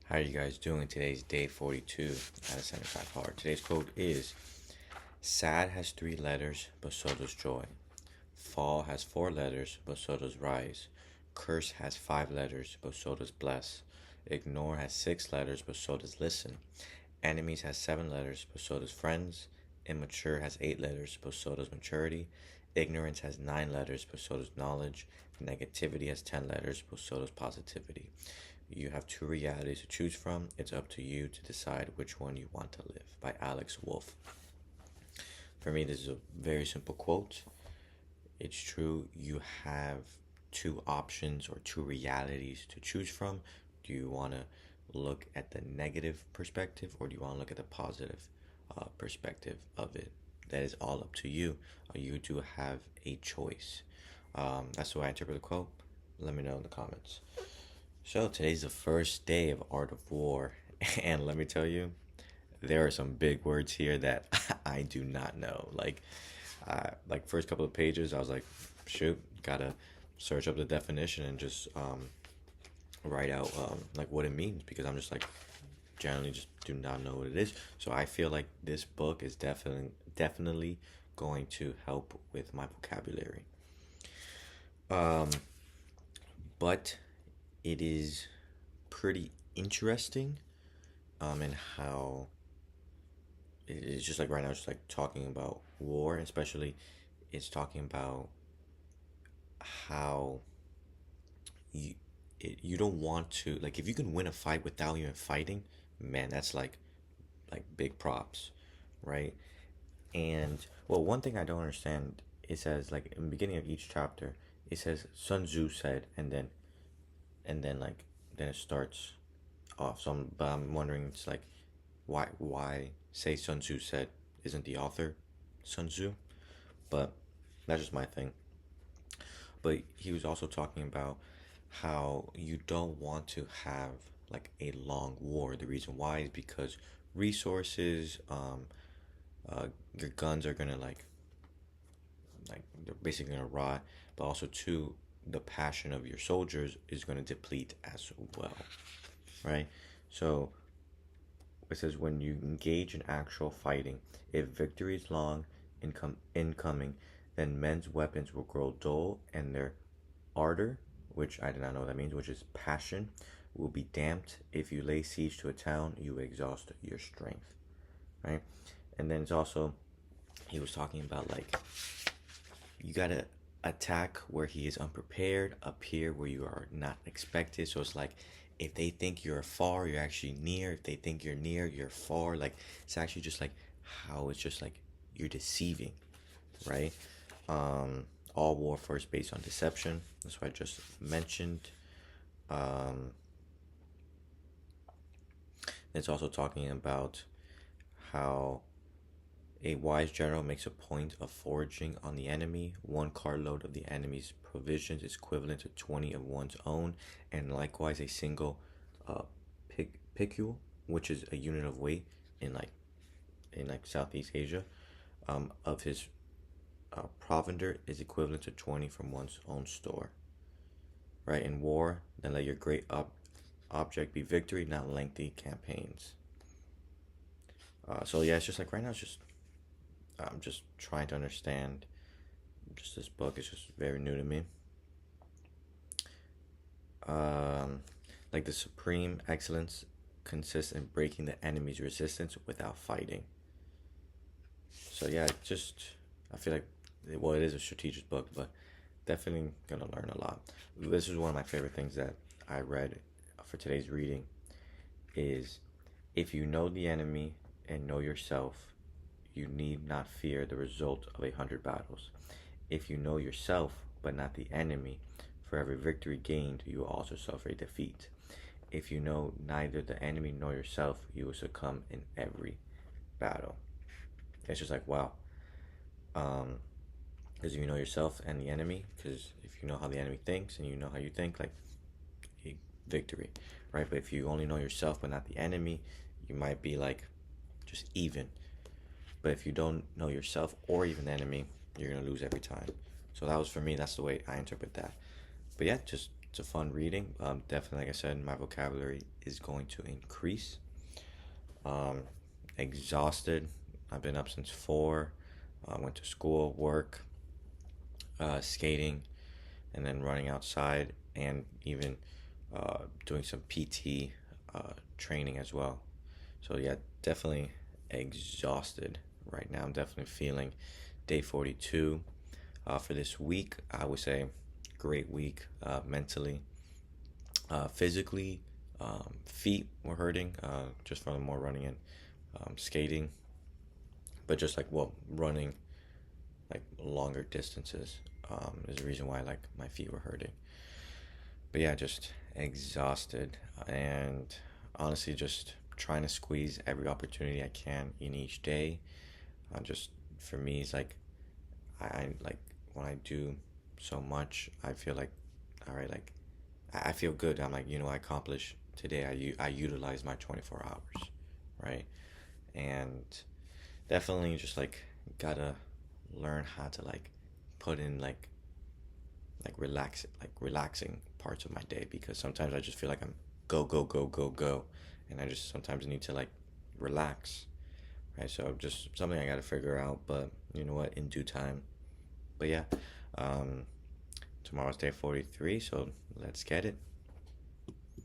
How are you guys doing? Today's day 42 out of 75 hard. Today's quote is: sad has 3 letters, but so does joy. Fall has 4 letters, but so does rise. Curse has 5 letters, but so does bless. Ignore has 6 letters, but so does listen. Enemies has 7 letters, but so does friends. Immature has 8 letters, but so does maturity. Ignorance has 9 letters, but so does knowledge. Negativity has 10 letters, but so does positivity. You have 2 realities to choose from. It's up to you to decide which one you want to live. By Alex Wolff. For me, this is a very simple quote. It's true. You have 2 options or 2 realities to choose from. Do you want to look at the negative perspective, or do you want to look at the positive perspective of it? That is all up to you. You do have a choice. That's the way I interpret the quote. Let me know in the comments. So today's the first day of Art of War, and let me tell you, there are some big words here that I do not know. Like first couple of pages, I was like, shoot, gotta search up the definition and just write out like what it means, because I'm just like generally just do not know what it is. So I feel like this book is definitely going to help with my vocabulary. Um, but it is pretty interesting in how it's just like right now, it's just like talking about war, especially it's talking about how you don't want to, like, if you can win a fight without even fighting, man, that's like big props, right? And well, one thing I don't understand, it says like in the beginning of each chapter, it says Sun Tzu said, and then like then it starts off. But I'm wondering, it's like, why say Sun Tzu said? Isn't the author Sun Tzu? But that's just my thing. But he was also talking about how you don't want to have like a long war. The reason why is because resources, your guns are gonna like they're basically gonna rot, but also too, the passion of your soldiers is gonna deplete as well, right? So it says when you engage in actual fighting, if victory is long incoming, then men's weapons will grow dull, and their ardor, which I did not know what that means, which is passion, will be damped. If you lay siege to a town, you exhaust your strength, right? And then it's also, he was talking about like, you gotta attack where he is unprepared, appear where you are not expected. So it's like, if they think you're far, you're actually near. If they think you're near, you're far. Like, it's actually just like how it's just like you're deceiving, right? All warfare is based on deception. That's what I just mentioned. Um, it's also talking about how a wise general makes a point of foraging on the enemy. 1 carload of the enemy's provisions is equivalent to 20 of one's own, and likewise a single picul, which is a unit of weight in like Southeast Asia, of his provender is equivalent to 20 from one's own store. Right? In war, then let your great object be victory, not lengthy campaigns. So yeah, it's just like right now, it's just I'm just trying to understand. Just this book is just very new to me. Like the supreme excellence consists in breaking the enemy's resistance without fighting. So yeah, I feel like, well, it is a strategic book, but definitely gonna learn a lot. This is one of my favorite things that I read for today's reading. Is if you know the enemy and know yourself, you need not fear the result of 100 battles. If you know yourself but not the enemy, for every victory gained, you will also suffer a defeat. If you know neither the enemy nor yourself, you will succumb in every battle. It's just like, wow. Because if you know yourself and the enemy, because if you know how the enemy thinks and you know how you think, like, victory, right? But if you only know yourself but not the enemy, you might be like just even. But if you don't know yourself or even the enemy, you're gonna lose every time. So that was, for me, that's the way I interpret that. But yeah, just it's a fun reading. Definitely, like I said, my vocabulary is going to increase. Um, Exhausted. I've been up since 4. Went to school, work, skating, and then running outside, and even doing some PT training as well. So yeah, definitely exhausted right now. I'm definitely feeling day 42 for this week. I would say great week mentally, physically. Feet were hurting just from more running and skating, but just like running like longer distances is the reason why like my feet were hurting. But yeah, just exhausted and honestly just trying to squeeze every opportunity I can in each day. Just for me, it's like I like when I do so much, I feel like all right, like I feel good. I'm like, I accomplished today. I utilize my 24 hours, right? And definitely just like gotta learn how to like put in relaxing parts of my day, because sometimes I just feel like I'm go go go go go, and I just sometimes need to like relax, right? So just something I got to figure out, but you know what, in due time. But yeah, um tomorrow's day 43, so let's get it.